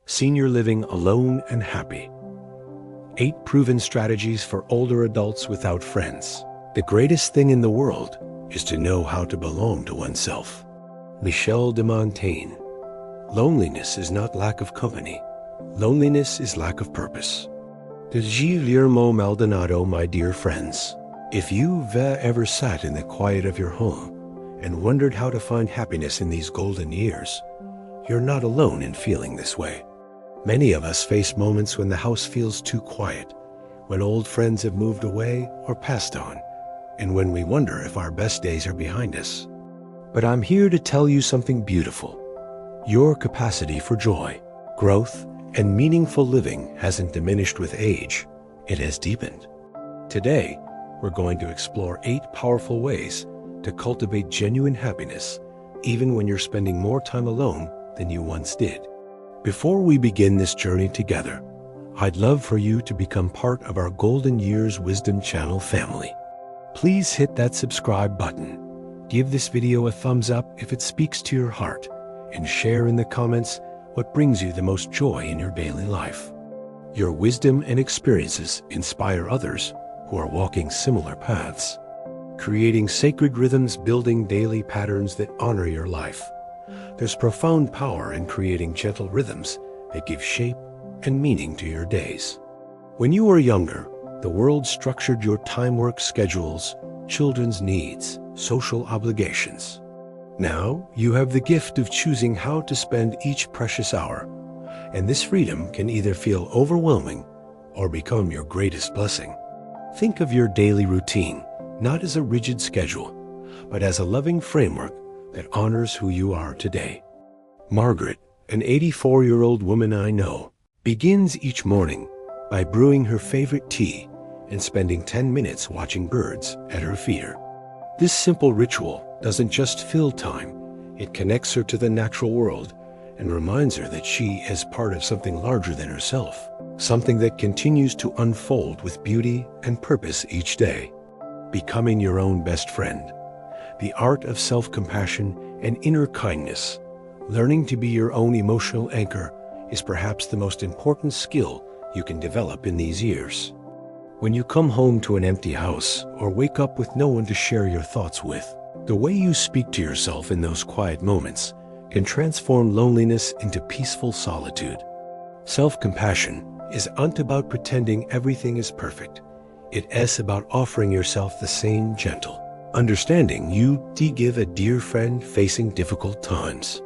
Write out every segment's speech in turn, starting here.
Senior Living Alone and Happy. 8 Proven Strategies for Older Adults Without Friends. The greatest thing in the world is to know how to belong to oneself. Michel de Montaigne. Loneliness is not lack of company. Loneliness is lack of purpose. To Guillermo Maldonado, my dear friends, if you've ever sat in the quiet of your home and wondered how to find happiness in these golden years, you're not alone in feeling this way. Many of us face moments when the house feels too quiet, when old friends have moved away or passed on, and when we wonder if our best days are behind us. But I'm here to tell you something beautiful. Your capacity for joy, growth, and meaningful living hasn't diminished with age, it has deepened. Today, we're going to explore 8 powerful ways to cultivate genuine happiness, even when you're spending more time alone than you once did. Before we begin this journey together, I'd love for you to become part of our Golden Years Wisdom Channel family. Please hit that subscribe button, give this video a thumbs up if it speaks to your heart, and share in the comments what brings you the most joy in your daily life. Your wisdom and experiences inspire others who are walking similar paths. Creating sacred rhythms, building daily patterns that honor your life. There's profound power in creating gentle rhythms that give shape and meaning to your days. When you were younger, the world structured your time work schedules, children's needs, social obligations. Now, you have the gift of choosing how to spend each precious hour, and this freedom can either feel overwhelming or become your greatest blessing. Think of your daily routine not as a rigid schedule, but as a loving framework that honors who you are today. Margaret, an 84-year-old woman I know, begins each morning by brewing her favorite tea and spending 10 minutes watching birds at her feeder. This simple ritual doesn't just fill time, it connects her to the natural world and reminds her that she is part of something larger than herself, something that continues to unfold with beauty and purpose each day. Becoming your own best friend. The art of self-compassion and inner kindness. Learning to be your own emotional anchor is perhaps the most important skill you can develop in these years. When you come home to an empty house or wake up with no one to share your thoughts with, the way you speak to yourself in those quiet moments can transform loneliness into peaceful solitude. Self-compassion isn't about pretending everything is perfect. It is about offering yourself the same gentle, understanding you give a dear friend facing difficult times.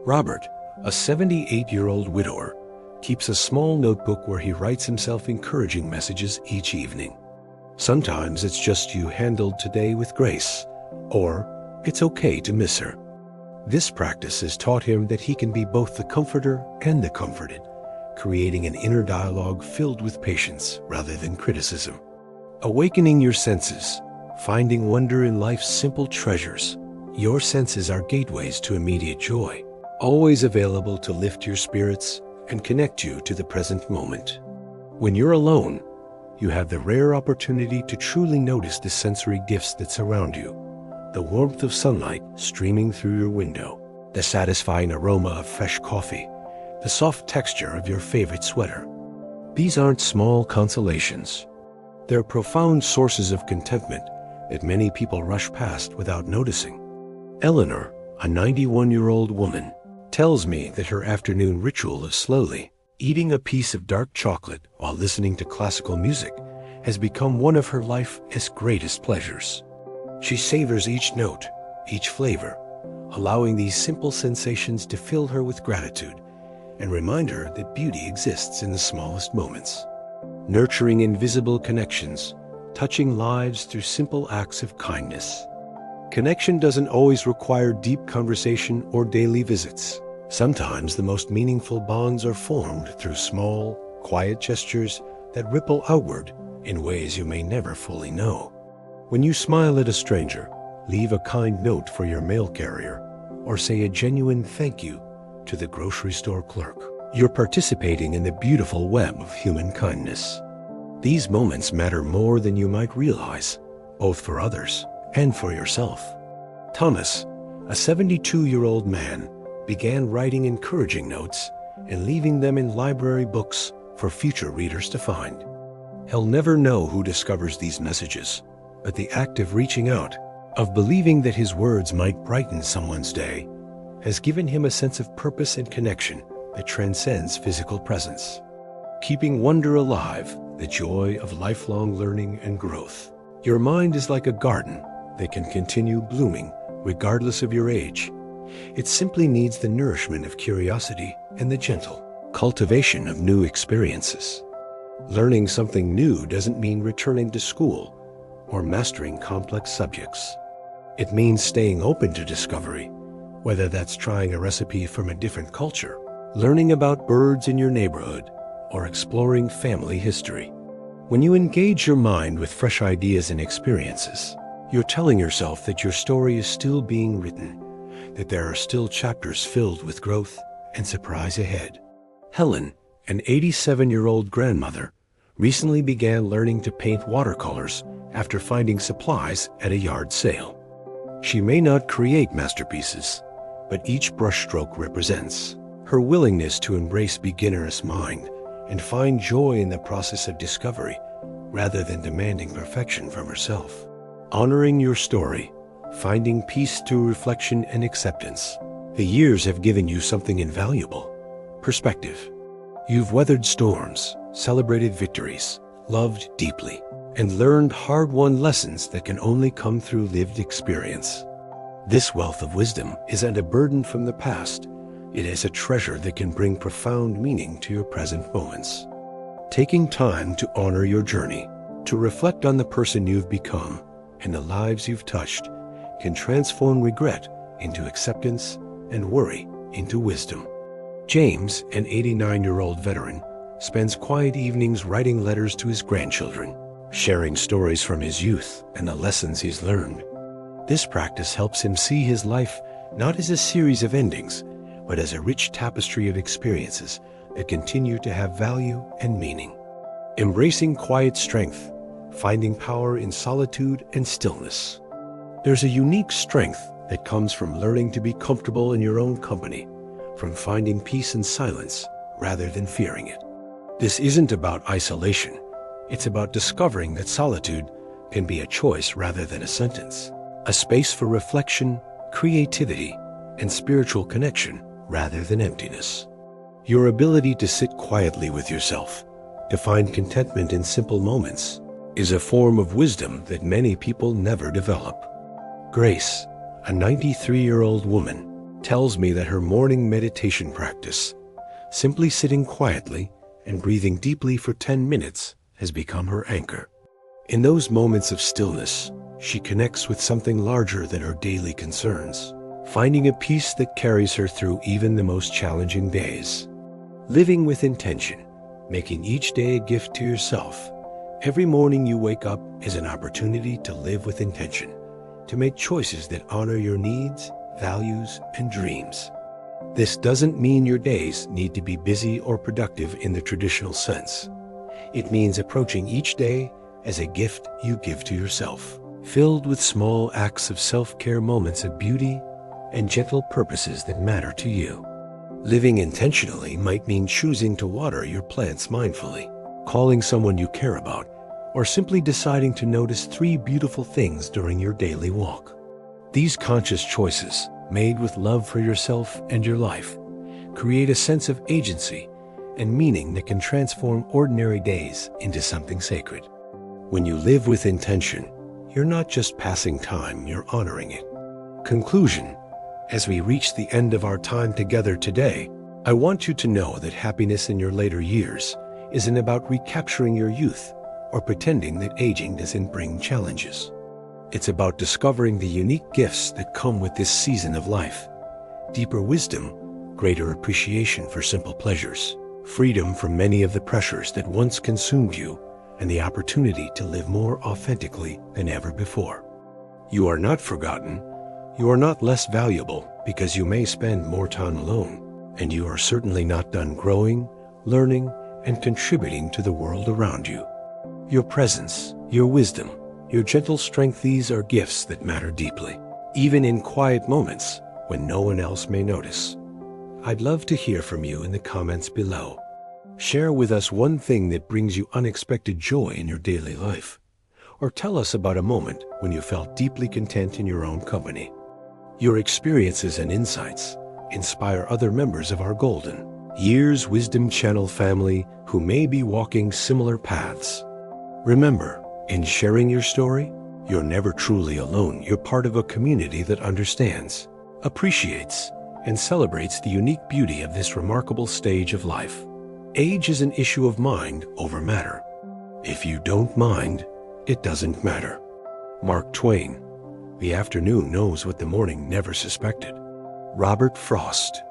Robert, a 78-year-old widower, keeps a small notebook where he writes himself encouraging messages each evening. Sometimes it's just "you handled today with grace," or "it's okay to miss her." This practice has taught him that he can be both the comforter and the comforted, creating an inner dialogue filled with patience rather than criticism. Awakening your senses. Finding wonder in life's simple treasures. Your senses are gateways to immediate joy, always available to lift your spirits and connect you to the present moment. When you're alone, you have the rare opportunity to truly notice the sensory gifts that surround you. The warmth of sunlight streaming through your window, the satisfying aroma of fresh coffee, the soft texture of your favorite sweater. These aren't small consolations. They're profound sources of contentment that many people rush past without noticing. Eleanor, a 91-year-old woman, tells me that her afternoon ritual of slowly eating a piece of dark chocolate while listening to classical music has become one of her life's greatest pleasures. She savors each note, each flavor, allowing these simple sensations to fill her with gratitude and remind her that beauty exists in the smallest moments. Nurturing invisible connections, touching lives through simple acts of kindness. Connection doesn't always require deep conversation or daily visits. Sometimes the most meaningful bonds are formed through small, quiet gestures that ripple outward in ways you may never fully know. When you smile at a stranger, leave a kind note for your mail carrier, or say a genuine thank you to the grocery store clerk, you're participating in the beautiful web of human kindness. These moments matter more than you might realize, both for others and for yourself. Thomas, a 72-year-old man, began writing encouraging notes and leaving them in library books for future readers to find. He'll never know who discovers these messages, but the act of reaching out, of believing that his words might brighten someone's day, has given him a sense of purpose and connection that transcends physical presence. Keeping wonder alive, the joy of lifelong learning and growth. Your mind is like a garden that can continue blooming regardless of your age. It simply needs the nourishment of curiosity and the gentle cultivation of new experiences. Learning something new doesn't mean returning to school or mastering complex subjects. It means staying open to discovery, whether that's trying a recipe from a different culture, learning about birds in your neighborhood, or exploring family history. When you engage your mind with fresh ideas and experiences, you're telling yourself that your story is still being written, that there are still chapters filled with growth and surprise ahead. Helen, an 87-year-old grandmother, recently began learning to paint watercolors after finding supplies at a yard sale. She may not create masterpieces, but each brushstroke represents her willingness to embrace beginner's mind and find joy in the process of discovery rather than demanding perfection from herself. Honoring your story, finding peace through reflection and acceptance. The years have given you something invaluable: perspective. You've weathered storms, celebrated victories, loved deeply, and learned hard-won lessons that can only come through lived experience. This wealth of wisdom isn't a burden from the past. It is a treasure that can bring profound meaning to your present moments. Taking time to honor your journey, to reflect on the person you've become and the lives you've touched, can transform regret into acceptance and worry into wisdom. James, an 89-year-old veteran, spends quiet evenings writing letters to his grandchildren, sharing stories from his youth and the lessons he's learned. This practice helps him see his life not as a series of endings, but as a rich tapestry of experiences that continue to have value and meaning. Embracing quiet strength, finding power in solitude and stillness. There's a unique strength that comes from learning to be comfortable in your own company, from finding peace in silence rather than fearing it. This isn't about isolation. It's about discovering that solitude can be a choice rather than a sentence, a space for reflection, creativity, and spiritual connection rather than emptiness. Your ability to sit quietly with yourself, to find contentment in simple moments, is a form of wisdom that many people never develop. Grace, a 93-year-old woman, tells me that her morning meditation practice, simply sitting quietly and breathing deeply for 10 minutes, has become her anchor. In those moments of stillness, she connects with something larger than her daily concerns, finding a peace that carries her through even the most challenging days. Living with intention, making each day a gift to yourself. Every morning you wake up is an opportunity to live with intention, to make choices that honor your needs, values, and dreams. This doesn't mean your days need to be busy or productive in the traditional sense. It means approaching each day as a gift you give to yourself, filled with small acts of self-care, moments of beauty, and gentle purposes that matter to you. Living intentionally might mean choosing to water your plants mindfully, calling someone you care about, or simply deciding to notice 3 beautiful things during your daily walk. These conscious choices, made with love for yourself and your life, create a sense of agency and meaning that can transform ordinary days into something sacred. When you live with intention, you're not just passing time, you're honoring it. Conclusion. As we reach the end of our time together today, I want you to know that happiness in your later years isn't about recapturing your youth or pretending that aging doesn't bring challenges. It's about discovering the unique gifts that come with this season of life: deeper wisdom, greater appreciation for simple pleasures, freedom from many of the pressures that once consumed you, and the opportunity to live more authentically than ever before. You are not forgotten. You are not less valuable because you may spend more time alone, and you are certainly not done growing, learning, and contributing to the world around you. Your presence, your wisdom, your gentle strength, these are gifts that matter deeply, even in quiet moments when no one else may notice. I'd love to hear from you in the comments below. Share with us one thing that brings you unexpected joy in your daily life, or tell us about a moment when you felt deeply content in your own company. Your experiences and insights inspire other members of our Golden Years Wisdom Channel family who may be walking similar paths. Remember, in sharing your story, you're never truly alone. You're part of a community that understands, appreciates, and celebrates the unique beauty of this remarkable stage of life. Age is an issue of mind over matter. If you don't mind, it doesn't matter. Mark Twain. The afternoon knows what the morning never suspected. Robert Frost.